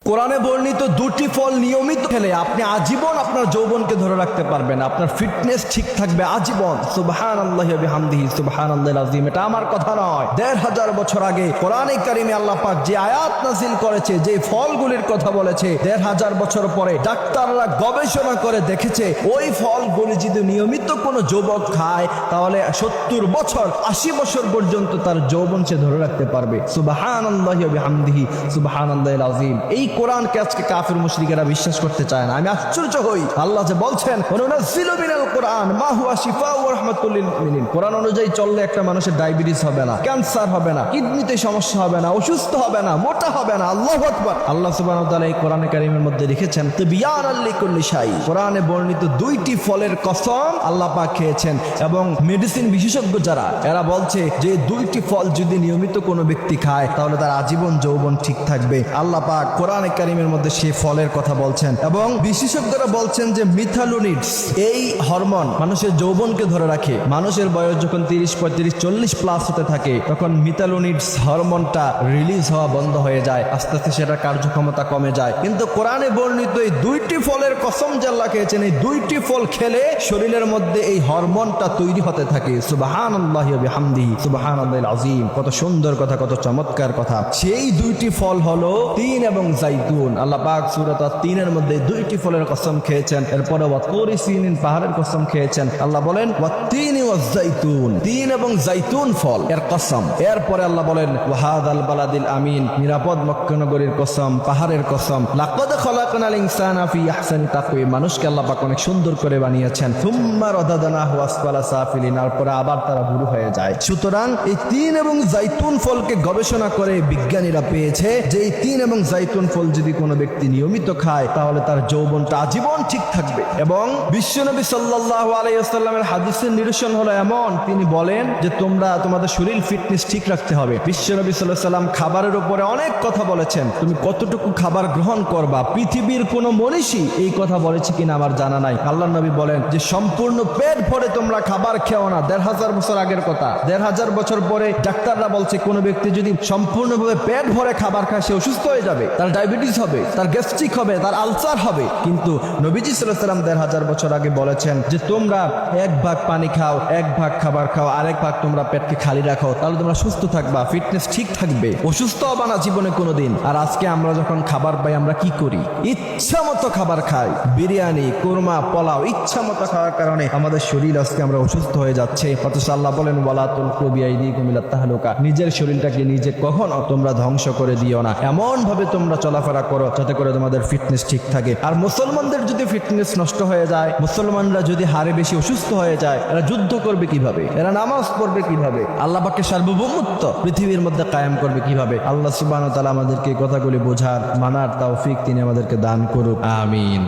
কোরআনে বর্ণিত দুটি ফল নিয়মিত খেলে আপনি আজীবন আপনার যৌবনকে ধরে রাখতে পারবেন, আপনার ফিটনেস ঠিক থাকবে আজীবন। সুবহানাল্লাহি ওয়া বিহামদিহি সুবহানাল্লাহিল আযীম। এটা আমার কথা নয়, ১৫০০ বছর আগে কোরআনে কারিমে আল্লাহ পাক যে আয়াত নাযিল করেছে, যে ফলগুলির কথা বলেছে, ১৫০০ বছর পরে ডাক্তাররা গবেষণা করে দেখেছে ওই ফলগুলি যদি নিয়মিত কোনো যুবক খায় তাহলে ৭০ বছর ৮০ বছর পর্যন্ত তার যৌবন সে ধরে রাখতে পারবে। সুবহানাল্লাহি ওয়া বিহামদিহি সুবহানাল্লাহিল আযীম। এই কোরআনকে আজকে কাফির মুশরিকেরা বিশ্বাস করতে চায় না। আমি আশ্চর্য হই, আল্লাহ যে বলছেন ওয়ানুনাজ্জিলু মিনাল কোরআন মা হুয়া শিফাউ ওয়া রাহমাতুল লিল মুমিনিন। কোরআন অনুযায়ী চললে একটা মানুষের ডায়াবেটিস হবে না, ক্যান্সার হবে না, কিডনিতে সমস্যা হবে না, অসুস্থ হবে না, মোটা হবে না। আল্লাহু আকবার। আল্লাহ সুবহানাহু ওয়া তাআলা এই কোরআনে কারীমের মধ্যে লিখেছেন তিবয়ানাল লিকুল্লি শাই। কোরআনে বর্ণিত দুইটি ফলের কসম আল্লাহ পাক খেয়েছেন, এবং মেডিসিন বিশেষজ্ঞ যারা এরা বলছে যে দুইটি ফল যদি নিয়মিত কোনো ব্যক্তি খায় তাহলে তার আজীবন যৌবন ঠিক থাকবে। আল্লাহ পাক কোরআনে কারীমের মধ্যে সেই ফলের কথা বলছেন, এবং বিশেষজ্ঞরা বলছেন যে মিথালোনিডস এই হরমোন মানুষের যৌবনকে ধরে রাখে। মানুষের বয়স যখন ৩০, ৩৫, ৪০ প্লাস হতে থাকে তখন মিথালোনিডস হরমোনটা রিলিজ হওয়া বন্ধ হয়ে যায়, আস্তে আস্তে সেটা কার্যক্ষমতা কমে যায়। কিন্তু কোরআনে বর্ণিত এই দুইটি ফলের কসম যে আল্লাহ খেয়েছেন, এই দুইটি ফল খেলে শরীরের মধ্যে এই হরমোনটা তৈরি হতে থাকে। সুবহানাল্লাহি ওয়া বিহামদিহি সুবহানাল্লাহিল আযীম। কত সুন্দর কথা, কত চমৎকার কথা। সেই দুইটি ফল হলো তিন এবং জাইতুন। আল্লাহ পাক সূরা তিনের মধ্যে দুইটি ফলের কসম খেয়েছেন। এরপরে ওয়াতুরি সিনিন পাহাড়ের কসম খেয়েছেন। আল্লাহ বলেন ওয়াতিনি ওয়াজাইতুন, তিন এবং জাইতুন ফল এর কসম। এরপরে আল্লাহ বলেন ওয়াহাদাল বালাদিল আমিন, নিরাপদ মক্কা নগরীর কসম, পাহাড়ের কসম। লাকাদ খালাকনাল ইনসানা ফি আহসানি তাকওয়িম, মানুষকে আল্লাহ পাক অনেক সুন্দর করে বানিয়েছেন। সুম্মা রাদাদনাহু আসফালা সাফিলিন, তারপরে আবার তারা বুড়ো হয়ে যায়। সুতরাং এই তিন এবং জাইতুন ফলকে গবেষণা করে বিজ্ঞানীরা পেয়েছে যে এই তিন এবং জাইতুন ফল যদি কোনো ব্যক্তি নিয়মিত খায় তাহলে তার যৌবনটা আজীবন ঠিক থাকবে। এবং বিশ্বনবী সাল্লাল্লাহু আলাইহি ওয়াসাল্লামের হাদিসের নিরসন হলো এমন, তিনি বলেন যে তোমরা তোমাদের শরীর ফিটনেস ঠিক রাখতে হবে। বিশ্বনবী সাল্লাল্লাহু আলাইহি ওয়াসাল্লাম খাবারের উপরে অনেক কথা বলেছেন, তুমি কতটুকু খাবার গ্রহণ করবা। পৃথিবীর কোনো মনীষী এই কথা বলেছে কিনা আমার জানা নাই। আল্লাহর নবী বলেন যে সম্পূর্ণ পেট ভরে তোমরা খাবার খেও না। ১৫০০ বছর আগের কথা। ১৫০০ বছর পরে ডাক্তাররা বলছে কোনো ব্যক্তি যদি সম্পূর্ণভাবে পেট ভরে খাবার খায় সে অসুস্থ হয়ে যাবে, তার ডায়াবেটিস হবে, তার গ্যাস্ট্রিক হবে, তার আলসার হবে। কিন্তু নবীজি সাল্লাল্লাহু আলাইহি ওয়াসাল্লাম ১৫০০ বছর আগে বলেছেন যে তোমরা এক ভাগ পানি খাও, এক ভাগ খাবার খাও, আরেক ভাগ তোমরা পেটকে খালি রাখো, তাহলে তোমরা সুস্থ থাকবা, ফিটনেস ঠিক থাকবে, অসুস্থ হবে না জীবনে কোনোদিন। আর আজকে আমরা যখন খাবার পাই আমরা কি করি? ইচ্ছা মতো খাবার খাই, বিরিয়ানি, কোরমা, পোলাও, ইচ্ছা মতো খাওয়ার কারণে আমাদের শরীর আজকে আমরা অসুস্থ হয়ে যাচ্ছে। অথচ আল্লাহ বলেন ওয়ালা তুলকু বিআইদিকুম ইলা তাহলুকা, নিজের শরীরটাকে নিজে কখনো তোমরা ধ্বংস করে দিও না। এমন ভাবে তোমরা চলাফেরা করো যাতে করে তোমাদের ফিটনেস ঠিক থাকে। আর মুসলমানদের যদি ফিটনেস নষ্ট হয়ে যায়, মুসলমানরা যদি হারে বেশি অসুস্থ হয়ে যায়, এরা যুদ্ধ করবে কিভাবে? এরা নামাজ পড়বে কিভাবে? আল্লাহ পাকের সার্বভৌমত্ব পৃথিবীর মধ্যে কায়েম করবে কিভাবে? আল্লাহ সুবহানাহু ওয়া তাআলা আমাদেরকে এই কথাগুলি বোঝার, মানার তৌফিক তিনি আমাদেরকে দান করুক। আমিন।